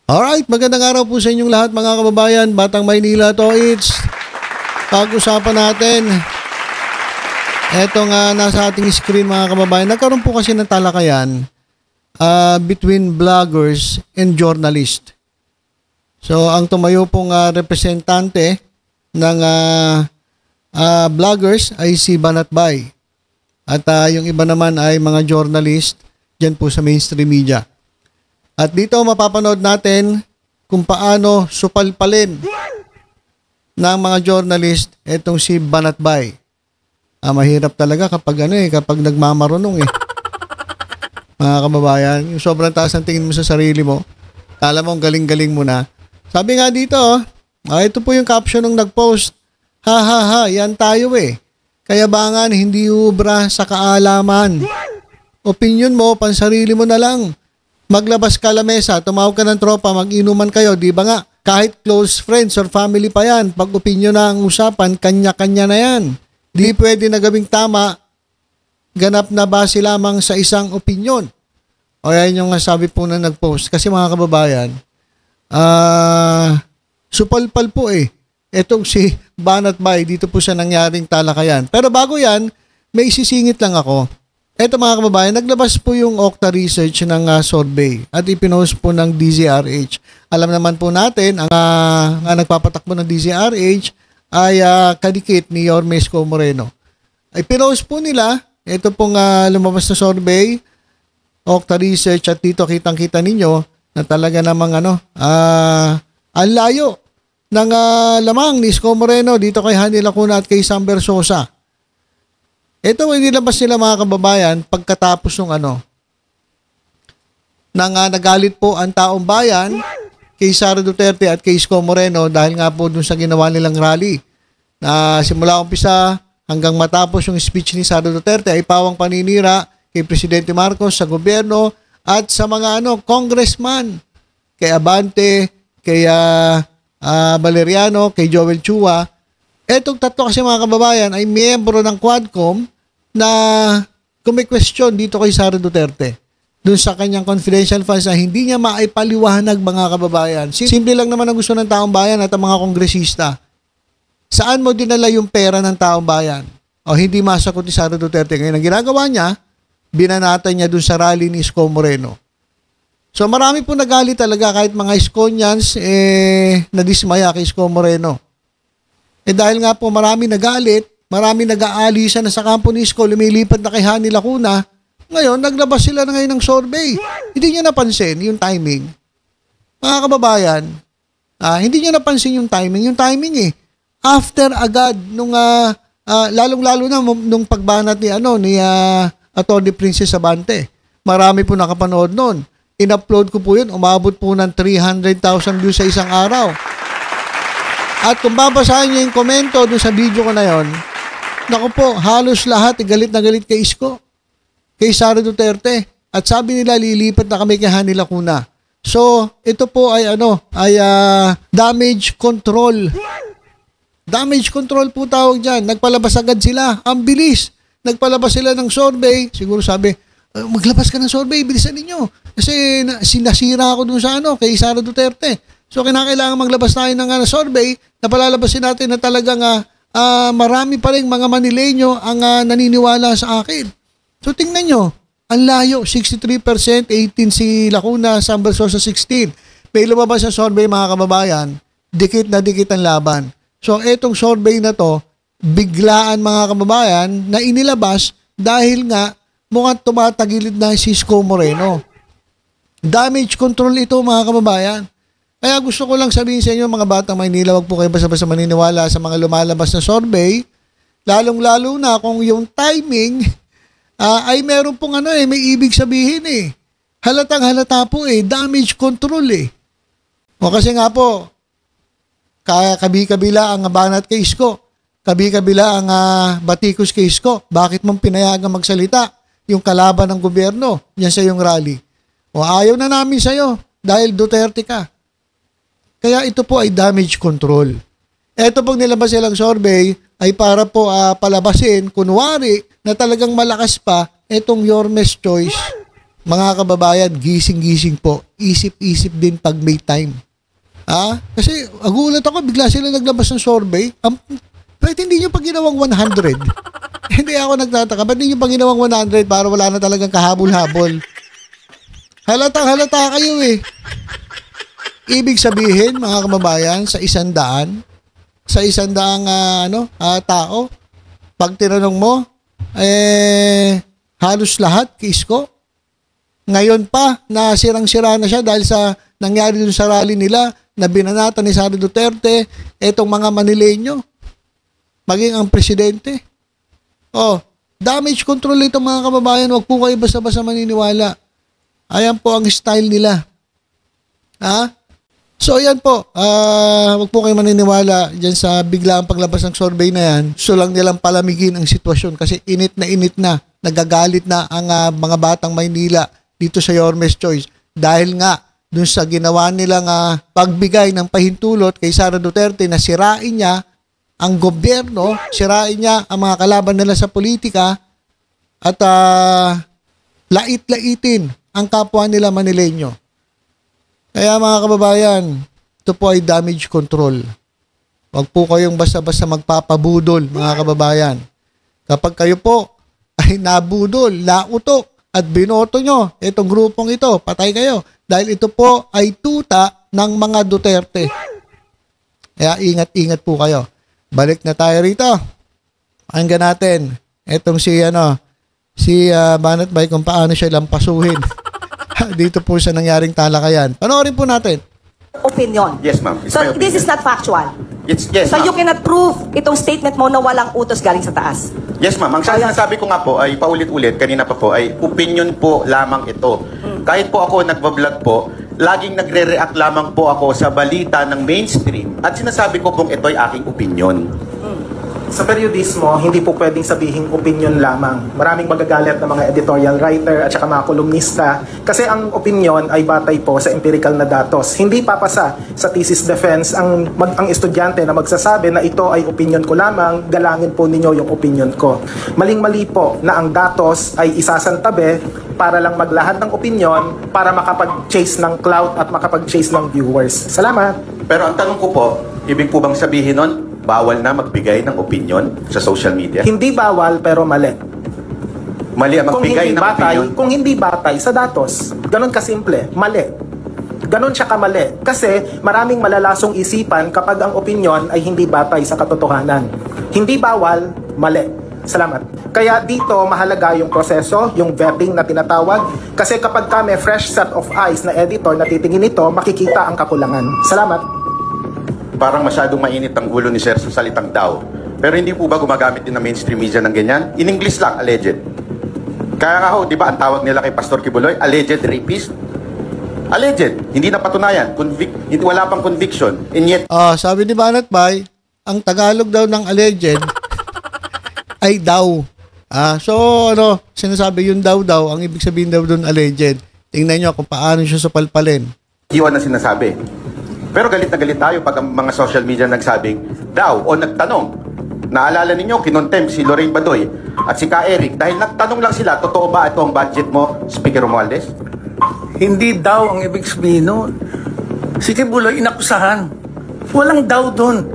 Alright, magandang araw po sa inyong lahat mga kababayan. Batang Maynila to, it's pag-usapan natin. Eto nga nasa ating screen mga kababayan. Nagkaroon po kasi ng talakayan between vloggers and journalists. So ang tumayo pong representante ng vloggers ay si Banat Bay. At yung iba naman ay mga journalist dyan po sa mainstream media. At dito mapapanood natin kung paano supalpalin ng mga journalist itong si Banat Bay. Mahirap talaga kapag kapag nagmamarunong mga kababayan, yung sobrang taas ang tingin mo sa sarili mo. Kala mo galing-galing mo na. Sabi nga dito, ito po yung caption ng nag-post. Ha ha ha, yan tayo Kayabangan hindi ubra sa kaalaman. Opinion mo, pansarili mo na lang. Maglabas ka lamesa, tumawag ka ng tropa, mag-inuman kayo, di ba nga? Kahit close friends or family pa yan, pag opinion na ang usapan, kanya-kanya na yan. Di pwede na gawing tama, ganap na base lamang sa isang opinion. O yan yung sabi po na nag-post. Kasi mga kababayan, supalpal po Etong si Banat Bay, dito po siya nangyaring talakayan. Pero bago yan, may isisingit lang ako. Eto mga kababayan, naglabas po yung Okta Research ng survey at ipinost po ng DZRH. Alam naman po natin, ang nagpapatakbo ng DZRH ay kadikit ni Yorme Isko Moreno. Ay pinost po nila, ito pong lumabas na survey, Okta Research, at dito kitang-kita ninyo na talaga namang ang layo ng lamang ni Isko Moreno dito kay Hani Lacuna at kay Sam Bersosa. Ito ay nilabas nila mga kababayan pagkatapos ng nagalit po ang taong bayan kay Sara Duterte at kay Isko Moreno dahil nga po dun sa ginawa nilang rally na simula umpisa hanggang matapos yung speech ni Sara Duterte ay pawang paninira kay Presidente Marcos sa gobyerno at sa mga congressman, kay Abante, kay Valeriano, kay Joel Chua. Etong tatlo kasi mga kababayan ay miyembro ng Quadcom na kumikwestiyon dito kay Sara Duterte dun sa kanyang confidential funds na hindi niya maipaliwanag mga kababayan. Simple lang naman ang gusto ng taong bayan at ang mga kongresista. Saan mo dinala yung pera ng taong bayan? O hindi masagot ni Sara Duterte. Ngayon ang ginagawa niya, binanatan niya dun sa rally ni Isko Moreno. So marami po nagalit talaga kahit mga Iskonians nadismaya kay Isko Moreno. Dahil nga po marami nagalit, marami nag-aalisan na sa kampo ni Isko, lumilipat na kay Hani Lacuna. Ngayon, naglabas sila na ngayon ng survey. Hindi niya napansin yung timing. Mga kababayan, hindi niya napansin yung timing. Yung timing after agad, nung, lalong-lalo na nung pagbanat ni Atty. Princess Abante. Marami po nakapanood nun. In-upload ko po yun, umabot po ng 300,000 views sa isang araw. At kung babasahin niyo yung komento doon sa video ko na yon, naku po, halos lahat galit na galit kay Isko, kay Sara Duterte. At sabi nila, lilipat na kami kay Hani Lacuna. So, ito po ay damage control. Damage control po tawag dyan. Nagpalabas agad sila. Ang bilis. Nagpalabas sila ng survey. Siguro sabi, maglabas ka ng survey, bilisan ninyo. Kasi sinasira ako doon sa kay Sara Duterte. So, kinakailangan maglabas tayo ng survey na palalabasin natin na talagang marami pa rin mga Manileño ang naniniwala sa akin. So, tingnan nyo. Ang layo, 63%, 18 si Lacuna, Sam Bersosa 16. May lumabas sa survey mga kababayan, dikit na dikit ang laban. So, etong survey na to, biglaan mga kababayan na inilabas dahil nga mukhang tumatagilid na si Isko Moreno. Damage control ito mga kababayan. Kaya gusto ko lang sabihin sa inyo mga batang Maynila, wag po kayo basta-basta maniniwala sa mga lumalabas na survey. Lalong-lalo na kung yung timing ay meron pong may ibig sabihin Halatang halata po damage control O kasi nga po, kabi-kabila ang banat kay Isko. Kabi-kabila ang batikos kay Isko. Bakit mong pinayagang magsalita yung kalaban ng gobyerno yan sa yung rally? O ayaw na namin sa'yo dahil Duterte ka. Kaya ito po ay damage control. Ito pong nilabas silang survey ay para po palabasin, kunwari na talagang malakas pa itong Yorme's Choice mga kababayan, gising-gising po. Isip-isip din pag may time. Kasi agulat ako, bigla sila naglabas ng survey. Bakit hindi nyo pa ginawang 100? Hindi ako nagtataka. Ba't hindi nyo pa ginawang 100 para wala na talagang kahabol-habol? Halatang-halata kayo eh. Ibig sabihin, mga kababayan, sa 100, tao, pag tinanong mo, halos lahat, kisko. Ngayon pa, na sirang-sira na siya dahil sa nangyari dun sa rally nila, na binanata ni Sara Duterte, etong mga Manileño, maging ang presidente. Damage control ito mga kababayan, wag po kayo basta-basta maniniwala. Ayan po ang style nila. So, ayan po. Wag po kayo maniniwala dyan sa biglaang paglabas ng survey na yan. So lang nilang palamigin ang sitwasyon kasi init na. Nagagalit na ang mga batang Maynila dito sa Yormes Choice. Dahil nga, dun sa ginawa nilang pagbigay ng pahintulot kay Sara Duterte na sirain niya ang gobyerno, sirain niya ang mga kalaban nila sa politika at lait-laitin ang kapwa nila Manileño. Kaya mga kababayan, ito po ay damage control. Huwag po kayong basta-basta magpapabudol, mga kababayan. Kapag kayo po ay nabudol, nautok, at binoto nyo itong grupong ito, patay kayo. Dahil ito po ay tuta ng mga Duterte. Kaya ingat-ingat po kayo. Balik na tayo rito. Pakinggan natin itong si Banat Bay kung paano siya lampasuhin. Dito po sa nangyaring talakayan. Panoorin po natin. Opinion. Yes, ma'am. It's So my this opinion. is not factual. Yes, So ma'am. you cannot prove itong statement mo na walang utos galing sa taas. Yes, ma'am. Ang sinasabi ko nga po ay paulit-ulit, kanina pa po, ay opinion po lamang ito. Kahit po ako nagbablog po, laging nagre-react lamang po ako sa balita ng mainstream at sinasabi ko kung ito ay aking opinion. Sa periodismo, hindi po pwedeng sabihin opinion lamang. Maraming magagalit ng mga editorial writer at saka mga kolumnista kasi ang opinion ay batay po sa empirical na datos. Hindi papasa sa thesis defense ang estudyante na magsasabi na ito ay opinion ko lamang, galangin po ninyo yung opinion ko. Maling-mali po na ang datos ay isasantabi para lang maglahad ng opinion para makapag-chase ng clout at makapag-chase ng viewers. Salamat! Pero ang tanong ko po, ibig po bang sabihin nun, bawal na magbigay ng opinion sa social media? Hindi bawal pero mali. Mali ang magbigay ng opinion? Kung hindi batay sa datos. Ganon kasimple, mali. Ganon siya kamali. Kasi maraming malalasong isipan kapag ang opinion ay hindi batay sa katotohanan. Hindi bawal, mali. Salamat. Kaya dito mahalaga yung proseso, yung vetting na tinatawag. Kasi kapag ka may fresh set of eyes na editor na titingin ito, makikita ang kakulangan. Salamat. Parang masyadong mainit ang ulo ni Sir sa salitang daw. Pero hindi po ba gumagamit din ng mainstream media ng ganyan? In English lang, alleged. Kaya nga ho, di ba ang tawag nila kay Pastor Kibuloy, alleged rapist? Alleged, hindi na patunayan, wala pang conviction, and yet... Sabi ni Banat Bay, ang Tagalog daw ng alleged ay daw. Sinasabi yung daw, ang ibig sabihin daw doon alleged. Tingnan nyo kung paano siya supalpalin. Iwan na sinasabi. Pero galit na galit tayo pag ang mga social media nagsabing daw o nagtanong. Naalala ninyo, kinontempt si Lorraine Badoy at si Ka Eric dahil nagtanong lang sila, totoo ba ito ang budget mo, Speaker Romualdez? Hindi daw ang ibig sabihin nun. Si Kibuloy inakusahan. Walang daw doon.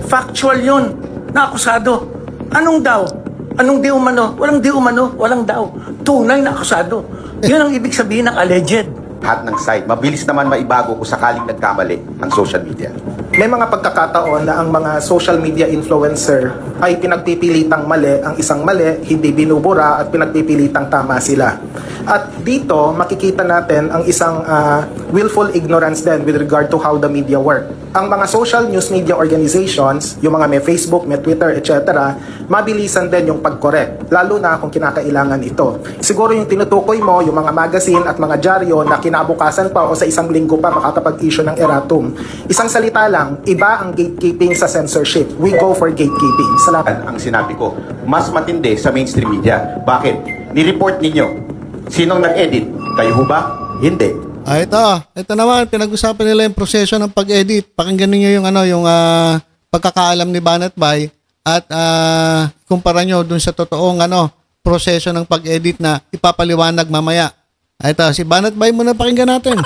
Factual yun. Naakusado. Anong daw? Anong di umano? Walang di umano. Walang daw. Tunay na akusado. Yun ang ibig sabihin ng alleged. Lahat ng side, mabilis naman maibago kung sakaling nagkamali ang social media. May mga pagkakataon na ang mga social media influencer ay pinagpipilitang mali ang isang mali, hindi binubura at pinagpipilitang tama sila. At dito, makikita natin ang isang willful ignorance din with regard to how the media work. Ang mga social news media organizations, yung mga may Facebook, may Twitter, etc., mabilisan din yung pag-correct, lalo na kung kinakailangan ito. Siguro yung tinutukoy mo, yung mga magazine at mga dyaryo na kinabukasan pa o sa isang linggo pa makakapag-issue ng erratum. Isang salita lang, iba ang gatekeeping sa censorship. We go for gatekeeping. Salamat. Ang sinabi ko, mas matindi sa mainstream media. Bakit? Ni-report ninyo. Sinong nag-edit? Kayo ho ba? Hindi. Ito naman, pinag-usapan nila yung proseso ng pag-edit. Pakinggan niyo yung pagkakaalam ni Banat Bay at kumpara nyo dun sa totoong proseso ng pag-edit na ipapaliwanag mamaya. Ito, si Banat Bay muna pakinggan natin.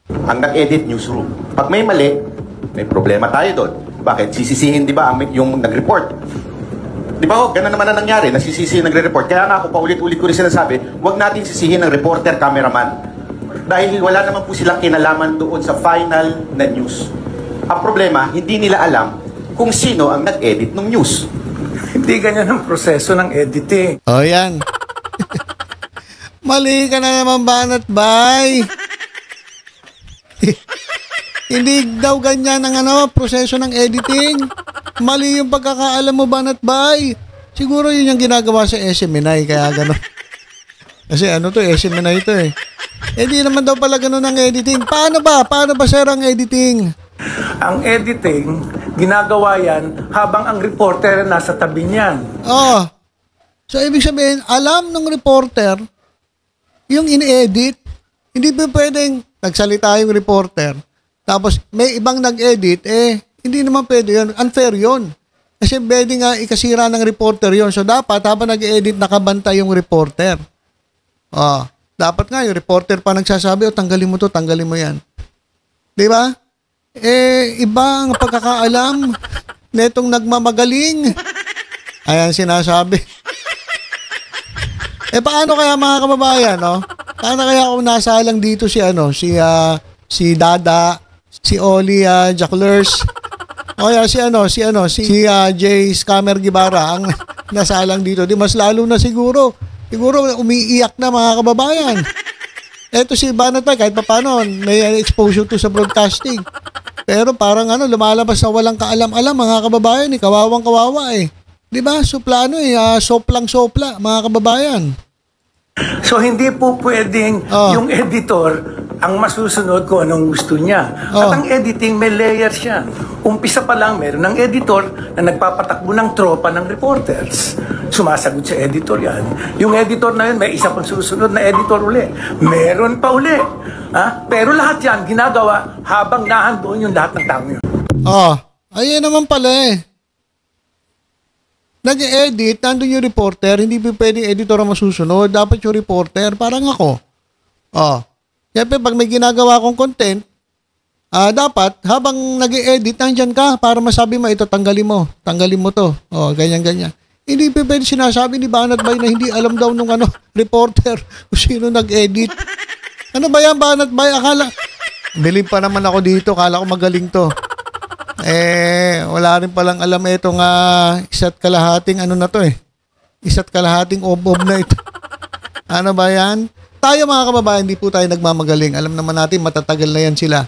Ang nag-edit newsroom. Pag may mali, may problema tayo doon. Bakit? Sisisihin, di ba, yung nag-report. Di ba, ganun naman na nangyari, nasisisihin nagre-report. Kaya nga ako, paulit-ulit ko rin sinasabi, huwag natin sisihin ng reporter, cameraman. Dahil wala naman po silang kinalaman doon sa final na news. Ang problema, hindi nila alam kung sino ang nag-edit ng news. Hindi ganyan ang proseso ng editing. O, yan. Mali ka na naman, Banat Bay. Hindi daw ganyan ang proseso ng editing. Mali yung pagkakaalam mo, Banat Bay. Siguro yun yung ginagawa sa SMNI, kaya gano'n. Kasi SMNI to eh. Di naman daw pala gano'n ang editing. Paano ba? Paano ba, sir, ang editing? Ang editing, ginagawa yan habang ang reporter nasa tabi niyan. Oh. So, ibig sabihin, alam ng reporter yung in-edit. Hindi pa pwedeng nagsalita yung reporter. Tapos, may ibang nag-edit, hindi naman pwede yun. Unfair yun. Kasi pwede nga ikasira ng reporter yun. So, dapat, habang nag-edit, nakabanta yung reporter. Oh. Dapat nga, yung reporter pa nagsasabi, tanggalin mo to, tanggalin mo yan. Di ba? Iba ang pagkakaalam netong nagmamagaling. Ayan sinasabi. Paano kaya mga kababayan, no? Paano kaya kung nasalang dito si Dada, si Oli Jacklers, o si Jay Scammer Guevara ang nasalang dito. Di mas lalo na siguro umiiyak na mga kababayan. Eto si Banat Bay, kahit paano may exposure to sa broadcasting. Pero parang lumalabas na walang kaalam-alam mga kababayan, kawawang-kawawa eh. 'Di ba? Soplang-sopla mga kababayan. So hindi po pwedeng yung editor ang masusunod kung anong gusto niya. At ang editing may layers siya. Umpisa pa lang meron ng editor na nagpapatakbo ng tropa ng reporters. Sumasagot sa editor yan. Yung editor na yun, may isa pang susunod na editor uli. Meron pa uli. Pero lahat yan ginagawa habang nahandoon yung lahat ng tao yun. Ayun naman pala eh. Nag-edit, nandun yung reporter, hindi pa pwedeng editor ang masusunod. Dapat yung reporter, parang ako. Siyempre, pag may ginagawa kong content, dapat, habang nag-edit, nandyan ka para masabi mo, ito, tanggalin mo to. Ganyan-ganyan. Hindi pa pwede sinasabi ni Banat Bay na hindi alam daw nung reporter kung sino nag-edit. Ano ba yan, Banat Bay? Bilib pa naman ako dito, akala ko magaling to. Wala rin palang alam itong isa't kalahating isa't kalahating ob-ob na ito. Ano ba yan? Tayo mga kababayan, hindi po tayo nagmamagaling. Alam naman natin, matatagal na yan sila.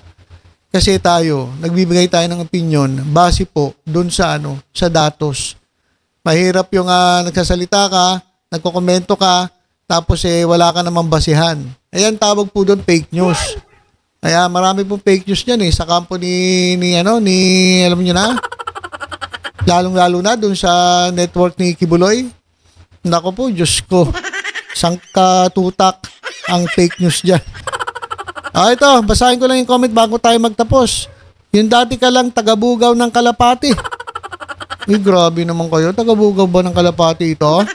Kasi tayo, nagbibigay tayo ng opinion base po dun sa sa datos. Mahirap yung nagsasalita ka, nagkokomento ka, tapos wala ka namang basihan. Ayan, tawag po doon fake news. Kaya marami pong fake news dyan sa kampo ni alam niyo na, lalong-lalo na dun sa network ni Kibuloy. Nako po, Diyos ko, sangkatutak ang fake news dyan. Ito, basahin ko lang yung comment bago tayo magtapos. Yung dati ka lang tagabugaw ng Kalapati. Grabe naman kayo, tagabugaw ba ng Kalapati ito?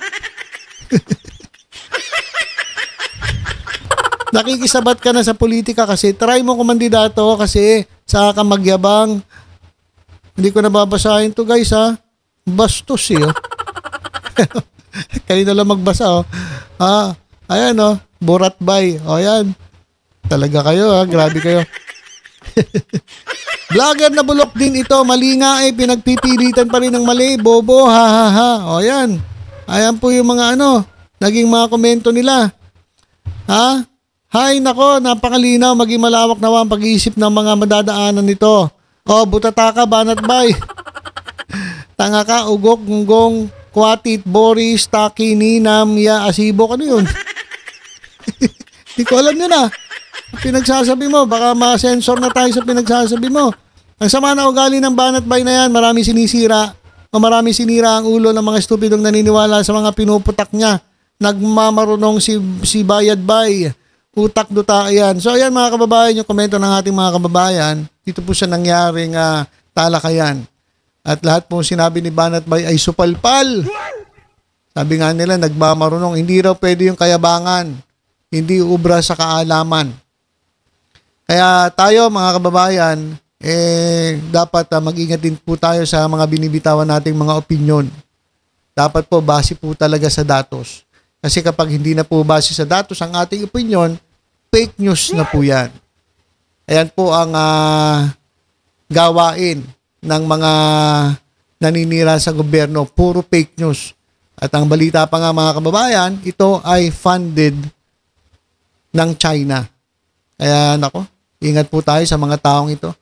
Nakikisabat ka na sa politika kasi try mo kumandidato kasi sa kamagyabang. Hindi ko nababasahin to guys Bastos Kayo na lang magbasa ayan Borat Bay. Ayan. Talaga kayo grabe kayo. Vlogger na bulok din ito. Mali nga pinagpipilitan pa rin ng mali. Bobo ayan. Ayan po yung mga naging mga komento nila. Hay, nako, napakalinaw, maging malawak na ang pag-iisip ng mga madadaanan nito. Butata ka, Banat Bay. Tanga ka, ugok, gunggong, kwatit, boris, taki, ninam, asibok, ano yun? Hindi ko alam yun Pinagsasabi mo, baka ma-sensor na tayo sa pinagsasabi mo. Ang sama na ugali ng Banat Bay na yan, marami sinisira ang ulo ng mga estupidong naniniwala sa mga pinuputak niya. Nagmamarunong si Bayad Bay. Utak duta yan. So ayan mga kababayan, yung komento ng ating mga kababayan, dito po sa nangyaring talakayan. At lahat po sinabi ni Banat Bay ay supalpal. Sabi nga nila, nagmamarunong. Hindi raw pwede yung kayabangan. hindi ubra sa kaalaman. Kaya tayo mga kababayan, dapat mag-ingat din po tayo sa mga binibitawan nating mga opinyon. Dapat po base po talaga sa datos. Kasi kapag hindi na po base sa datos ang ating opinyon, fake news na po yan. Ayan po ang gawain ng mga naninira sa gobyerno. Puro fake news. At ang balita pa nga mga kababayan, ito ay funded ng China. Kaya nako, ingat po tayo sa mga taong ito.